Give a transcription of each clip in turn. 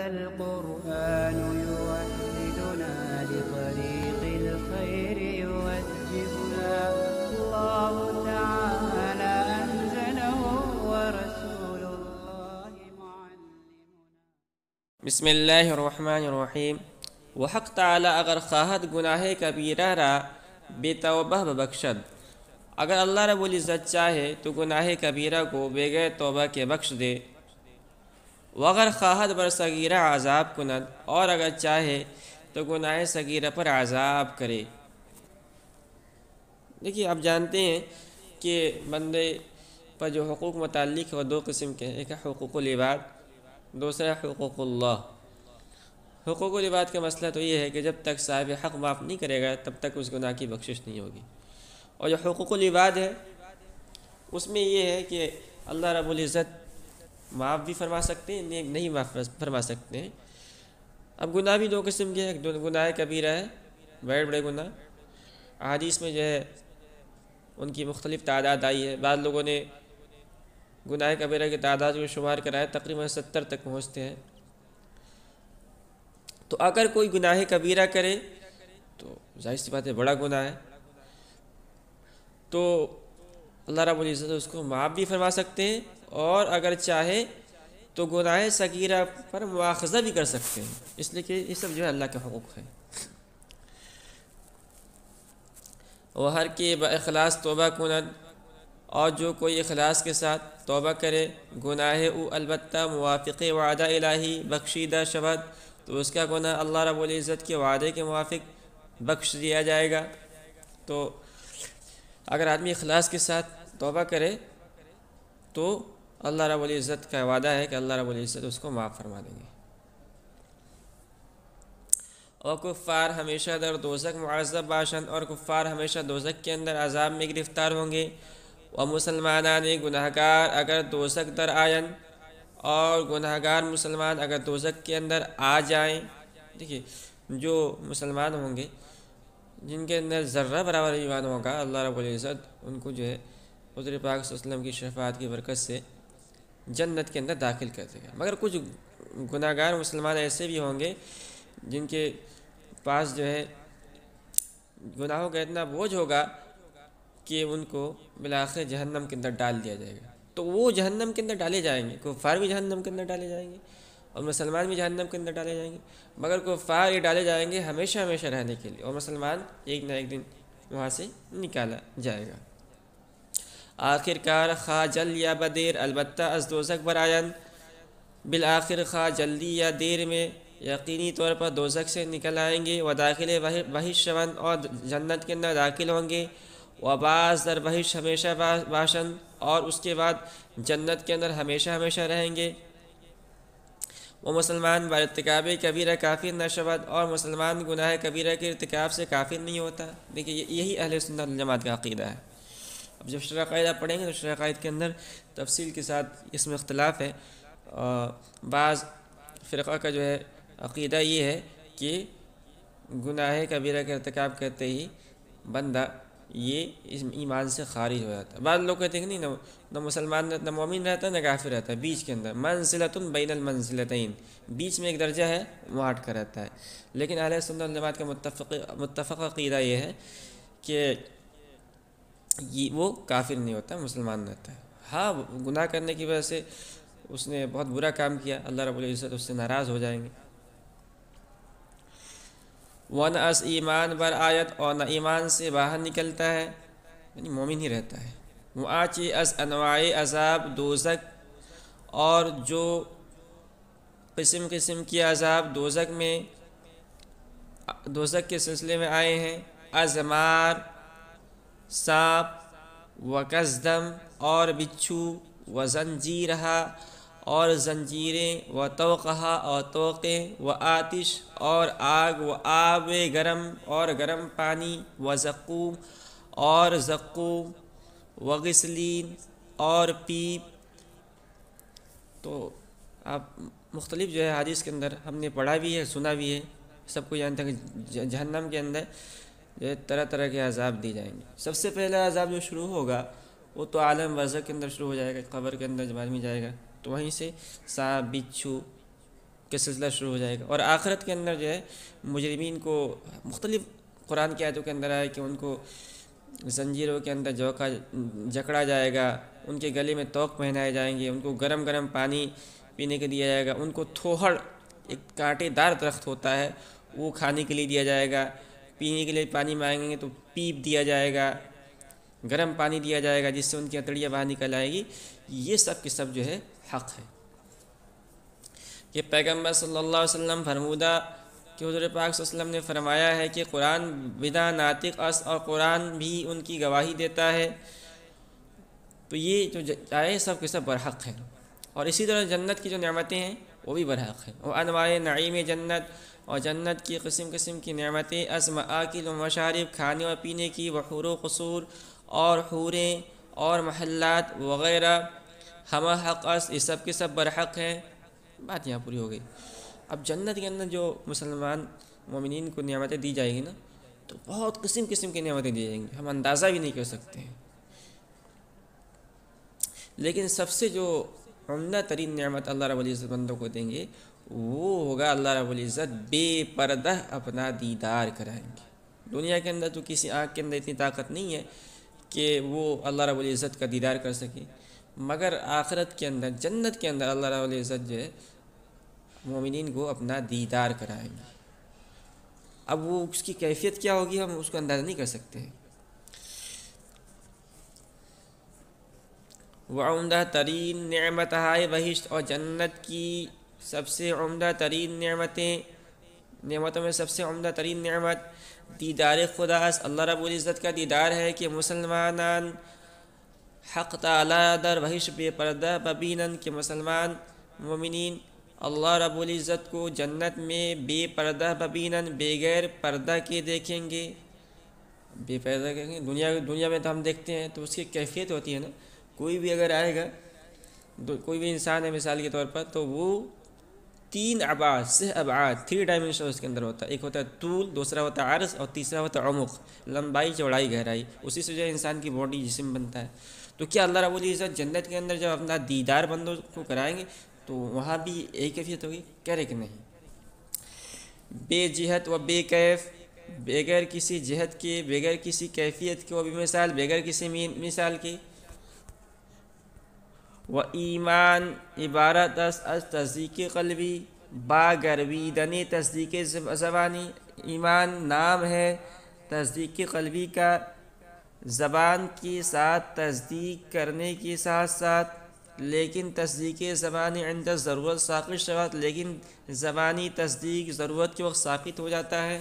هذا القرآن يوحدنا لطريق الخير يوجهنا الله تعالى أنزله ورسول الله معلمنا. بسم اللہ الرحمن الرحیم. و حق تعالی اگر خواہد گناہ کبیرہ را بے توبہ ببخشد. اگر اللہ رب العزت چاہے تو گناہ کبیرہ کو بغیر توبہ کے بخش دے. وگر خواہد بر صغیرہ عذاب کند، اور اگر چاہے تو گناہ صغیرہ پر عذاب کرے. دیکھیے، آپ جانتے ہیں کہ بندے پر جو حقوق متعلق ہے وہ دو قسم کے ہیں. ایک ہے حقوق العباد، دوسرا حقوق اللہ. حقوق العباد کا مسئلہ تو یہ ہے کہ جب تک صاحب حق معاف نہیں کرے گا تب تک اس گناہ کی بخشش نہیں ہوگی. اور جو حقوق العباد ہے اس میں یہ ہے کہ اللہ رب العزت معاف بھی فرما سکتے ہیں، نہیں معاف فرما سکتے ہیں. اب گناہ بھی دو قسم کے ہیں. گناہ کبیرہ ہے، بڑے بڑے گناہ. احادیث میں جو ہے ان کی مختلف تعداد آئی ہے. بعض لوگوں نے گناہ کبیرہ کی تعداد کو شمار کرایا، تقریباً 70 تک پہنچتے ہیں. تو اگر کوئی گناہ کبیرہ کرے تو ظاہر سی بات ہے بڑا گناہ ہے، تو اللہ رب العزت اس کو معاف بھی فرما سکتے ہیں، اور اگر چاہے تو گناہ صغیرہ پر مواخذہ بھی کر سکتے ہیں، اس لیے کہ یہ سب جو ہے اللہ کے حقوق ہیں. وہ ہر کے باخلاص توبہ کند، اور جو کوئی اخلاص کے ساتھ توبہ کرے گناہ او البتہ موافق وعدہ الہی بخشیدہ شود، تو اس کا گناہ اللہ رب العزت کے وعدے کے موافق بخش دیا جائے گا. تو اگر آدمی اخلاص کے ساتھ توبہ کرے تو اللہ رب العزت کا وعدہ ہے کہ اللہ رب العزت اس کو معاف فرما دیں گے. اور کفار ہمیشہ در دوزخ معذب باشند، اور کفار ہمیشہ دوزخ کے اندر عذاب میں گرفتار ہوں گے. اور مسلمانان گناہگار اگر دوزخ در آئین، اور گناہگار مسلمان اگر دوزخ کے اندر آ جائیں. دیکھیے، جو مسلمان ہوں گے جن کے اندر ذرہ برابر ایمان ہوگا، اللہ رب العزت ان کو جو ہے حضور پاک صلی اللہ علیہ وسلم کی شفاعت کی برکت سے جنت کے اندر داخل کر دے گا. مگر کچھ گناہگار مسلمان ایسے بھی ہوں گے جن کے پاس جو ہے گناہوں کا اتنا بوجھ ہوگا کہ ان کو بالآخر جہنم کے اندر ڈال دیا جائے گا. تو وہ جہنم کے اندر ڈالے جائیں گے، کفار بھی جہنم کے اندر ڈالے جائیں گے اور مسلمان بھی جہنم کے اندر ڈالے جائیں گے. مگر کفار یہ ڈالے جائیں گے ہمیشہ ہمیشہ رہنے کے لیے، اور مسلمان ایک نہ ایک دن وہاں سے نکالا جائے گا. آخر کار خواہ جل یا بدیر البتہ از دوزخ برآیند، بالآخر خواہ جلدی یا دیر میں یقینی طور پر دوزخ سے نکل آئیں گے. و داخل بہش شوند، اور جنت کے اندر داخل ہوں گے. و بعض در بہش ہمیشہ باشند، اور اس کے بعد جنت کے اندر ہمیشہ ہمیشہ رہیں گے. وہ مسلمان بر ارتکاب کبیرہ کافر نہ شود، اور مسلمان گناہ کبیرہ کے ارتکاب سے کافر نہیں ہوتا. دیکھیے، یہی اہل سنت والجماعت کا عقیدہ ہے. اب جب شرح عقائد آپ پڑھیں گے تو شرح عقائد کے اندر تفصیل کے ساتھ اس میں اختلاف ہے. بعض فرقہ کا جو ہے عقیدہ یہ ہے کہ گناہ کبیرہ کا ارتکاب کرتے ہی بندہ یہ اس ایمان سے خارج ہو جاتا ہے. بعض لوگ کہتے ہیں کہ نہیں، نہ مسلمان نہ مومن رہتا نہ کافر رہتا ہے، بیچ کے اندر منزلۃ بین المنزلتین، بیچ میں ایک درجہ ہے وہ ہٹ کر رہتا ہے. لیکن اہل سنت والجماعت کا متفق عقیدہ یہ ہے کہ وہ کافر نہیں ہوتا، مسلمان رہتا ہے. ہاں، گناہ کرنے کی وجہ سے اس نے بہت برا کام کیا، اللہ رب العزت اس سے ناراض ہو جائیں گے. ون از ایمان بر آیت، اور نہ ایمان سے باہر نکلتا ہے، یعنی مومن ہی رہتا ہے. معاچی از انواع عذاب دوزخ، اور جو قسم قسم کی عذاب دوزخ کے سلسلے میں آئے ہیں. از مار، سانپ، و کزدم، اور بچھو، و زنجیرہا، اور زنجیریں، و توقہا، اور توقیں، و آتش، اور آگ، و آب گرم، اور گرم پانی، و زقوم، اور زقوم، و غسلین، اور پیپ. تو آپ مختلف جو ہے حدیث کے اندر ہم نے پڑھا بھی ہے، سنا بھی ہے، سب کو جانتے ہیں کہ جہنم کے اندر جو ہے طرح طرح کے عذاب دی جائیں گے. سب سے پہلا عذاب جو شروع ہوگا وہ تو عالم برزخ کے اندر شروع ہو جائے گا. قبر کے اندر جب آدمی جائے گا تو وہیں سے سانپ، بچھو کا سلسلہ شروع ہو جائے گا، اور آخرت کے اندر جو ہے مجرمین کو مختلف قرآن کی آیتوں کے اندر آیا کہ ان کو زنجیروں کے اندر جکڑا جائے گا، ان کے گلے میں توق پہنائے جائیں گے، ان کو گرم گرم پانی پینے کے دیا جائے گا، ان کو تھوہڑ ایک کانٹے دار درخت ہوتا ہے وہ کھانے کے لیے دیا جائے گا، پینے کے لیے پانی مانگیں گے تو پیپ دیا جائے گا، گرم پانی دیا جائے گا جس سے ان کی اتڑیاں باہر نکل آئے گی۔ یہ سب کے سب جو ہے حق ہے کہ پیغمبر صلی اللہ علیہ وسلم فرمودہ کہ حضور پاک صلی اللہ علیہ وسلم نے فرمایا ہے کہ قرآن بدا ناطق است، اور قرآن بھی ان کی گواہی دیتا ہے، تو یہ جو آئے سب کے سب برحق ہیں۔ اور اسی طرح جنت کی جو نعمتیں ہیں وہ بھی برحق ہیں، اور انواع نعیم جنت، اور جنت کی قسم قسم کی نعمتیں، از مآکل و مشارب، کھانے اور پینے کی، وحور و قصور، اور حوریں اور محلات وغیرہ، ہمہ حق است، یہ سب کے سب برحق ہیں۔ بات یہاں پوری ہو گئی۔ اب جنت کے اندر جو مسلمان مومنین کو نعمتیں دی جائیں گی نا، تو بہت قسم قسم کی نعمتیں دی جائیں گی، ہم اندازہ بھی نہیں کر سکتے ہیں۔ لیکن سب سے جو عمدہ ترین نعمت اللہ رب العزت بندوں کو دیں گے وہ ہوگا اللہ رب العزت بے پردہ اپنا دیدار کرائیں گے۔ دنیا کے اندر تو کسی آنکھ کے اندر اتنی طاقت نہیں ہے کہ وہ اللہ رب العزت کا دیدار کر سکے، مگر آخرت کے اندر، جنت کے اندر اللہ رب العزت جو ہے مومنین کو اپنا دیدار کرائیں گے۔ اب وہ اس کی کیفیت کیا ہوگی ہم اس کو اندازہ نہیں کر سکتے ہیں۔ وہ عمدہ ترین نعمت ہے بہشت، اور جنت کی سب سے عمدہ ترین نعمتوں میں سب سے عمدہ ترین نعمت دیدار خدا است، اللہ رب العزت کا دیدار ہے کہ مسلمانان حق تعالی در بہشت بے پردہ ببینن، کہ مسلمان مومنین اللہ رب العزت کو جنت میں بے پردہ ببینن، بغیر پردہ کے دیکھیں گے۔ بے پردہ کہیں گے، دنیا میں تو ہم دیکھتے ہیں تو اس کی کیفیت ہوتی ہے نا، کوئی بھی اگر آئے گا، کوئی بھی انسان ہے مثال کے طور پر، تو وہ 3 ابعاد، 6 ابعاد، 3 ڈائمنشن اس کے اندر ہوتا ہے۔ ایک ہوتا ہے طول، دوسرا ہوتا ہے عرض، اور تیسرا ہوتا ہے عمق، لمبائی چوڑائی گہرائی، اسی سے جو ہے انسان کی باڈی جسم بنتا ہے۔ تو کیا اللہ رب العزت جنت کے اندر جب اپنا دیدار بندوں کو کرائیں گے تو وہاں بھی یہی کیفیت ہوگی؟ کہہ رہے کہ نہیں، بے جہت و بے کیف، بغیر کسی جہت کے، بغیر کسی کیفیت کے، وہ بھی مثال بغیر کسی مثال کے۔ و ایمان عبارت است از تصدیق قلبی با گرویدن تصدیق زبانی، ایمان نام ہے تصدیق قلبی کا، زبان کے ساتھ تصدیق کرنے کے ساتھ ساتھ، لیکن تصدیق زبانی عند ضرورت ساقط شود، لیکن زبانی تصدیق ضرورت کے وقت ساقط ہو جاتا ہے۔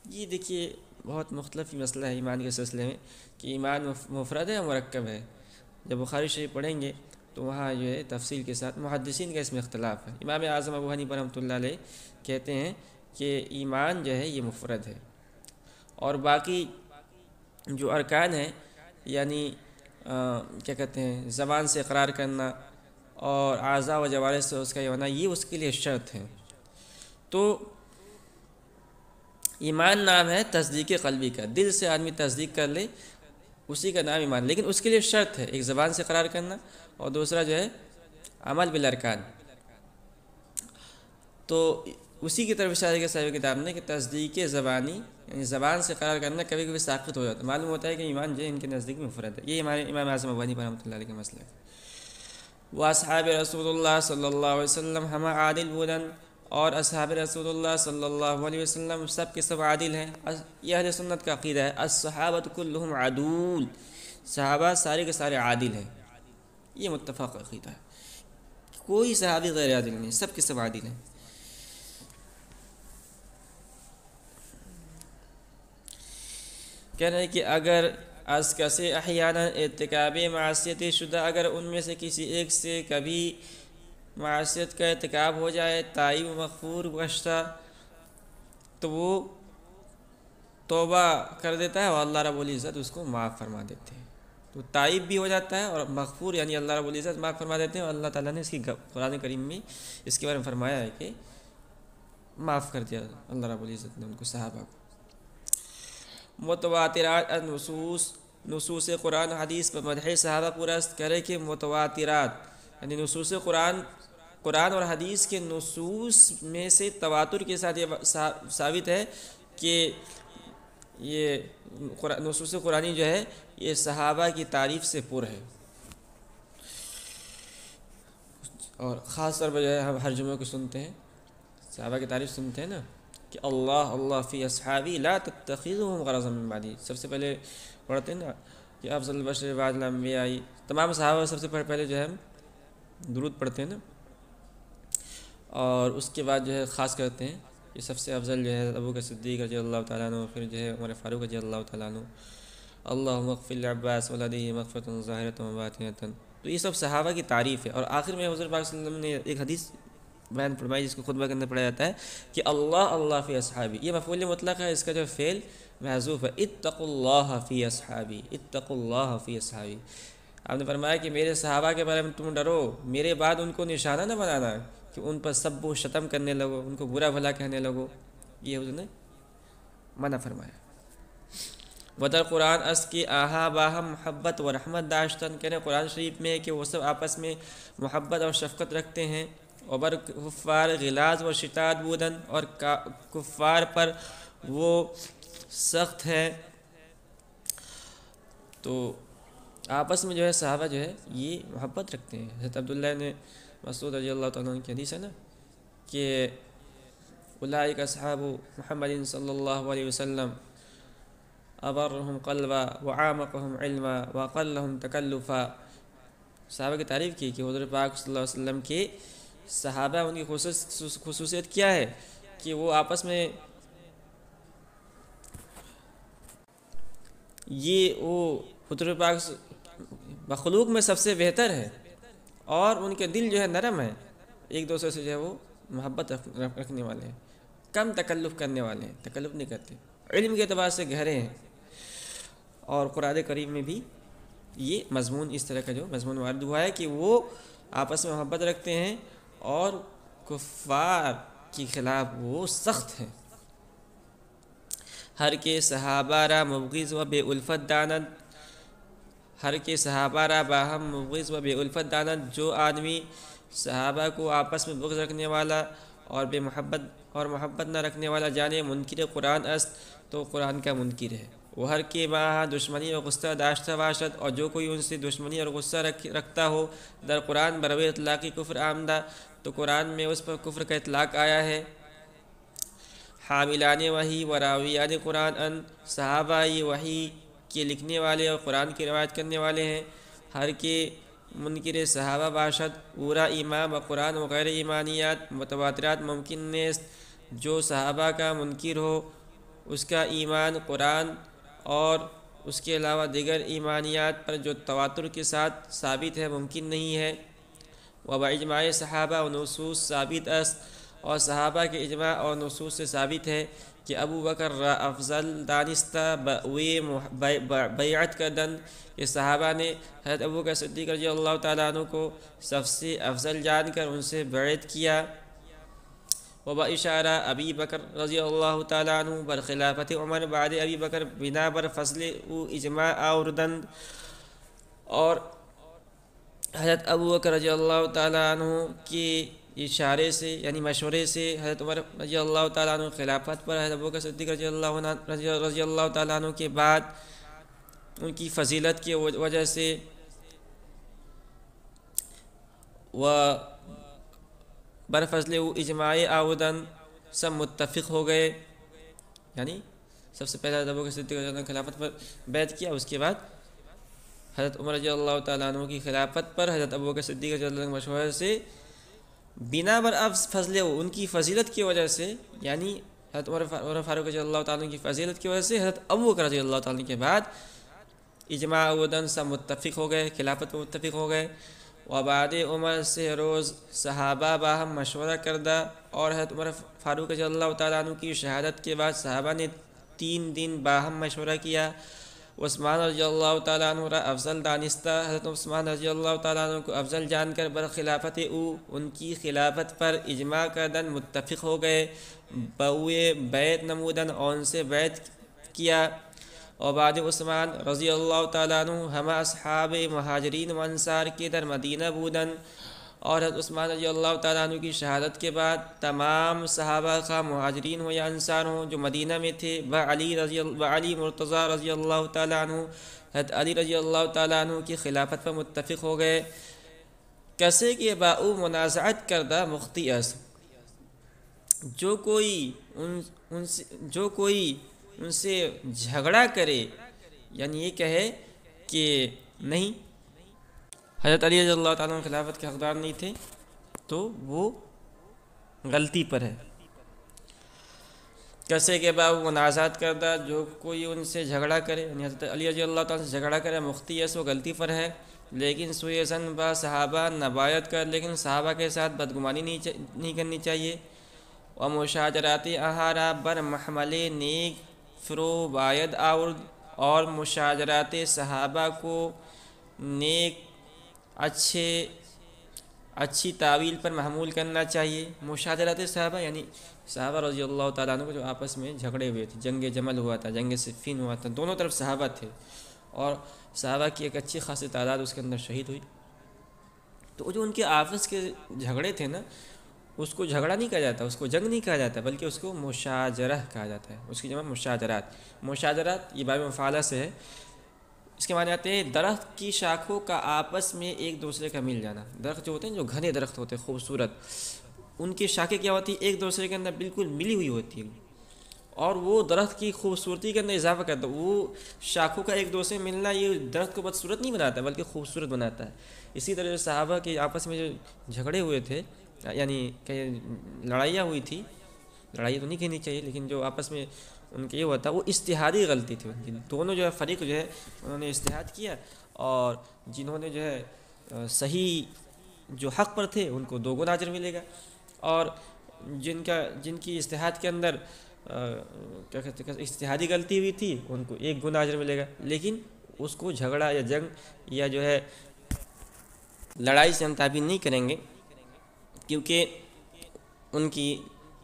یہ دیکھیے بہت مختلف مسئلہ ہے ایمان کے سلسلے میں کہ ایمان مفرد ہے یا مرکب ہے۔ جب بخاری شریف پڑھیں گے تو وہاں جو ہے تفصیل کے ساتھ محدثین کا اس میں اختلاف ہے۔ امام اعظم ابو حنیفہ رحمۃ اللہ علیہ کہتے ہیں کہ ایمان جو ہے یہ مفرد ہے، اور باقی جو ارکان ہیں یعنی کیا کہتے ہیں زبان سے اقرار کرنا اور اعضاء و جوارح سے اس کا یہ ہونا، یہ اس کے لیے شرط ہے۔ تو ایمان نام ہے تصدیق قلبی کا، دل سے آدمی تصدیق کر لے اسی کا نام ایمان، لیکن اس کے لیے شرط ہے، ایک زبان سے اقرار کرنا اور دوسرا جو ہے عمل بالارکان۔ تو اسی کی طرف اشارہ کے صاحب کتاب نے کہ تصدیق زبانی یعنی زبان سے اقرار کرنا کبھی کبھی ساقط ہو جاتا ہے، معلوم ہوتا ہے کہ ایمان جو ہے ان کے نزدیک مفرد ہے۔ یہ ہمارے امام اعظم ابو حنیفہ رحمۃ اللہ علیہ کا مسئلہ ہے۔ وہ اصحاب رسول اللہ صلی اللہ علیہ وسلم ہم عادل بودن، اور اصحاب رسول اللہ صلی اللہ علیہ وسلم سب کے سب عادل ہیں۔ یہ اہل سنت کا عقیدہ ہے، الصحابۃ کلہم عدول، صحابہ سارے کے سارے عادل ہیں، یہ متفق عقیدہ ہے، کوئی صحابی غیر عادل نہیں، سب کے سب عادل ہیں۔ کہہ رہے ہیں کہ اگر از کسی احیانا ارتکاب معصیت شدہ، اگر ان میں سے کسی ایک سے کبھی معصیت کا ارتکاب ہو جائے، تائب مغفور گشتہ، تو وہ توبہ کر دیتا ہے اور اللہ رب العزت اس کو معاف فرما دیتے ہیں۔ تو تائب بھی ہو جاتا ہے اور مغفور یعنی اللہ رب العزت معاف فرما دیتے ہیں، اور اللہ تعالیٰ نے اس کی قرآن کریم میں اس کے بارے میں فرمایا ہے کہ معاف کر دیا اللہ رب العزت نے ان کو، صحابہ کو۔ متواترات نصوص قرآن حدیث پر مدح صحابہ پرست، کرے کہ متواترات یعنی نصوص قرآن قرآن اور حدیث کے نصوص میں سے تواتر کے ساتھ یہ ثابت ہے کہ یہ نصوص قرآنی جو ہے یہ صحابہ کی تعریف سے پر ہے. اور خاص طور پر جو ہے ہم ہر جمعہ کو سنتے ہیں، صحابہ کی تعریف سنتے ہیں نا کہ اللہ اللہ فی اصحابی لا تتخذوهم غرضا من بعدی. سب سے پہلے پڑھتے ہیں نا کہ افضل البشر بعد الانبیاء، تمام صحابہ سب سے پہلے جو ہے ہم درود پڑھتے ہیں نا، اور اس کے بعد جو ہے خاص کرتے ہیں کہ سب سے افضل جو ہے ابو بکر صدیق رضی اللہ تعالیٰ عنہ، پھر جو ہے عمر فاروق رضی اللہ تعالیٰ عنہ، اللہم اغفر لعباس ولدیہ مغفرۃ ظاہرۃ و باطنۃ. تو یہ سب صحابہ کی تعریف ہے. اور آخر میں حضور پاک صلی اللہ علیہ وسلم نے ایک حدیث بیان فرمائی جس کو خطبہ کے اندر پڑھا جاتا ہے کہ اللہ اللہ فی اصحابی، یہ مفعول مطلق ہے، اس کا جو فعل محذوف ہے. اتقوا اللہ فی اصحابی، اتقوا اللہ فی اصحابی. آپ نے فرمایا کہ میرے صحابہ کے بارے میں تم ڈرو، میرے بعد ان کو نشانہ نہ بنانا کہ ان پر سب و شتم کرنے لگو، ان کو برا بھلا کہنے لگو. یہ حضور نے منع فرمایا. ودر قرآن اس کی آہا باہم محبت و رحمت داشتن، کہنے قرآن شریف میں ہے کہ وہ سب آپس میں محبت اور شفقت رکھتے ہیں. وبر کفار غلاظ و شتاد بودن، اور کفار پر وہ سخت ہے. تو آپس میں جو ہے صحابہ جو ہے یہ محبت رکھتے ہیں. حضرت عبداللہ نے مسعود رضی اللہ تعالیٰ عنہ کی حدیث ہے نا کہ اولئک اصحاب محمد صلی اللہ علیہ وسلم ابرہم قلبا وعامقہم علما واقلہم تکلفا. صحابہ کی تعریف کی کہ حضور پاک صلی اللہ علیہ وسلم کے صحابہ ان کی خصوصیت کیا ہے کہ وہ آپس میں وہ حضور پاک مخلوق میں سب سے بہتر ہے، اور ان کے دل جو ہے نرم ہے، ایک دوسرے سے جو ہے وہ محبت رکھنے والے ہیں، کم تکلف کرنے والے ہیں، تکلف نہیں کرتے، علم کے اعتبار سے گہرے ہیں. اور قرآن کریم میں بھی یہ مضمون اس طرح کا جو مضمون وارد ہوا ہے کہ وہ آپس میں محبت رکھتے ہیں اور کفار کے خلاف وہ سخت ہیں. ہر کے صحابہ را مبغض و بے الفت دانند، ہر کے صحابہ را باہم مبغض و بے الفت دانند، جو آدمی صحابہ کو آپس میں بغض رکھنے والا اور بے محبت اور محبت نہ رکھنے والا جانے منکر قرآن است تو قرآن کا منکر ہے. وہ ہر کے ماہ دشمنی اور غصہ داشتہ باشد، اور جو کوئی ان سے دشمنی اور غصہ رکھتا ہو در قرآن بروے اطلاقی کفر آمدہ، تو قرآن میں اس پر کفر کا اطلاق آیا ہے. حاملان وحی و راویان قرآن ان، صحابہ یہ وحی کے لکھنے والے اور قرآن کی روایت کرنے والے ہیں. ہر کے منکر صحابہ باشد پورا ایمان و قرآن وغیر ایمانیات متواترات ممکن نیست. جو صحابہ کا منکر ہو اس کا ایمان قرآن اور اس کے علاوہ دیگر ایمانیات پر جو تواتر کے ساتھ ثابت ہے ممکن نہیں ہے. و اجماع صحابہ و نصوص ثابت است، اور صحابہ کے اجماع اور نصوص سے ثابت ہے کہ ابو بکر را افضل دانستہ بیعت کردن، کہ صحابہ نے حضرت ابو بکر صدیق رضی اللہ تعالیٰ عنہ کو سب سے افضل جان کر ان سے بیعت کیا. وبا اشارہ ابی بکر رضی اللہ تعالیٰ عنہ برخلافت عمر بعد ابی بکر بنا بر فضل او اجماع آوردند، اور حضرت ابو بکر رضی اللہ تعالیٰ عنہ کے اشارے سے یعنی مشورے سے حضرت عمر رضی اللہ تعالیٰ عنہ خلافت پر حضرت ابو بکر صدیق رضی اللہ تعالیٰ عنہ کے بعد ان کی فضیلت کی وجہ سے و برفضل اجماع آودن سب متفق ہو گئے. یعنی سب سے پہلے حضرت ابو بکر صدیق رضی اللہ عنہ خلافت پر بیعت کیا، اس کے بعد حضرت عمر رضی اللہ تعالیٰ عنہ کی خلافت پر حضرت ابو بکر صدیق رضی اللہ عنہ کے مشورے سے بنا بر فضل ان کی فضیلت کی وجہ سے، یعنی حضرت عمر فاروق رضی اللہ تعالیٰ عنہ کی فضیلت کی وجہ سے حضرت ابو بکر رضی اللہ تعالیٰ عنہ کے بعد اجماع آودن سب متفق ہو گئے، خلافت پر متفق ہو گئے. وبعد عمر سے روز صحابہ باہم مشورہ کردہ، اور حضرت عمر فاروق رضی اللہ تعالیٰ عنہ کی شہادت کے بعد صحابہ نے 3 دن باہم مشورہ کیا. عثمان رضی اللہ تعالیٰ عنہ را افضل دانستہ، حضرت عثمان رضی اللہ تعالیٰ عنہ کو افضل جان کر برخلافت ان کی خلافت پر اجماع کردن متفق ہو گئے. بوئے بیعت نمودن، اور ان سے بیعت کیا. اور بعد عثمان رضی اللہ تعالیٰ عنہ ہم اصحاب مہاجرین و انصار کے در مدینہ بودن، اور حضرت عثمان رضی اللہ تعالیٰ عنہ کی شہادت کے بعد تمام صحابہ خواہ مہاجرین ہوں یا انصار ہوں جو مدینہ میں تھے، علی مرتضیٰ رضی اللہ تعالیٰ عنہ، حضرت علی رضی اللہ تعالیٰ عنہ کی خلافت پر متفق ہو گئے۔ کسے کے باؤ منازعت کردہ مختی اس، جو کوئی ان سے جھگڑا کرے، یعنی یہ کہے کہ نہیں حضرت علی رضی اللہ تعالیٰ عنہ خلافت کے حقدار نہیں تھے، تو وہ غلطی پر ہے۔ کسے کے باؤ منازعت کردہ، جو کوئی ان سے جھگڑا کرے، یعنی حضرت علی رضی اللہ تعالیٰ سے جھگڑا کرے، مختی اس وہ غلطی پر ہے، لیکن سوئے زن با صحابہ نبایت کر، لیکن صحابہ کے ساتھ بدگمانی نہیں کرنی چاہیے۔ و مشاجرات احارا بر محمل نیک فرو باید آورد، اور مشاجرات صحابہ کو نیک اچھی تعویل پر محمول کرنا چاہیے۔ مشاجرات صحابہ یعنی صحابہ رضی اللہ تعالیٰ عنہ کو جو آپس میں جھگڑے ہوئے تھے، جنگ جمل ہوا تھا، جنگ صفین ہوا تھا، دونوں طرف صحابہ تھے اور صحابہ کی ایک اچھی خاصی تعداد اس کے اندر شہید ہوئی، تو جو ان کے آپس کے جھگڑے تھے نا، اس کو جھگڑا نہیں کہا جاتا، اس کو جنگ نہیں کہا جاتا، بلکہ اس کو مشاجرہ کہا جاتا ہے۔ اس کی جمع مشاجرات یہ باب مفعولہ سے ہے۔ اس کے معنی آتے ہیں درخت کی شاخوں کا آپس میں ایک دوسرے کا مل جانا۔ درخت جو ہوتے ہیں، جو گھنے درخت ہوتے ہیں خوبصورت، ان کی شاخیں کیا ہوتی ہیں، ایک دوسرے کے اندر بالکل ملی ہوئی ہوتی ہیں، اور وہ درخت کی خوبصورتی کے اندر اضافہ کرتا ہے۔ وہ شاخوں کا ایک دوسرے میں ملنا یہ درخت کو بدصورت نہیں بناتا بلکہ خوبصورت بناتا ہے۔ اسی طرح صحابہ کے آپس میں جو جھگڑے ہوئے تھے، یعنی کہ لڑائیاں ہوئی تھی، لڑائی تو نہیں کہنی چاہیے، لیکن جو آپس میں ان کے یہ ہوا تھا وہ اجتہادی غلطی تھی ان کی۔ دونوں جو ہے فریق جو ہے انہوں نے اجتہاد کیا، اور جنہوں نے جو ہے صحیح جو حق پر تھے ان کو 2 گنا اجر ملے گا، اور جن کی اجتہاد کے اندر کیا کہتے ہیں اجتہادی غلطی ہوئی تھی ان کو 1 گنا اجر ملے گا، لیکن اس کو جھگڑا یا جنگ یا جو ہے لڑائی سے ہم تعبیر نہیں کریں گے، کیونکہ ان کی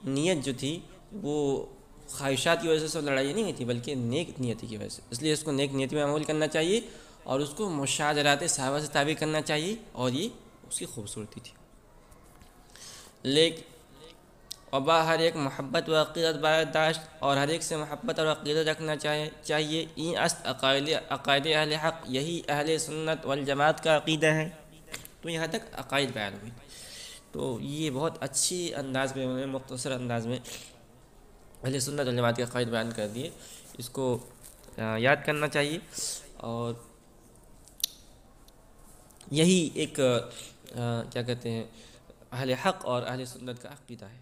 نیت جو تھی وہ خواہشات کی وجہ سے لڑائی نہیں ہوئی تھی بلکہ نیک نیتی کی وجہ سے، اس لیے اس کو نیک نیتی میں عمل کرنا چاہیے اور اس کو مشاجرات صحابہ سے تعبیر کرنا چاہیے، اور یہ اس کی خوبصورتی تھی۔ لیکن ابا ہر ایک محبت و عقیدت باید داشت، اور ہر ایک سے محبت اور عقیدت رکھنا چاہیے۔ این است عقائد اہل حق، یہی اہل سنت والجماعت کا عقیدہ ہے۔ تو یہاں تک عقائد بیان ہوئی، تو یہ بہت اچھی انداز میں مختصر انداز میں اہل سنت والجماعت کے عقائد بیان کر دیے، اس کو یاد کرنا چاہیے، اور یہی ایک کیا کہتے ہیں اہل حق اور اہل سنت کا عقیدہ ہے۔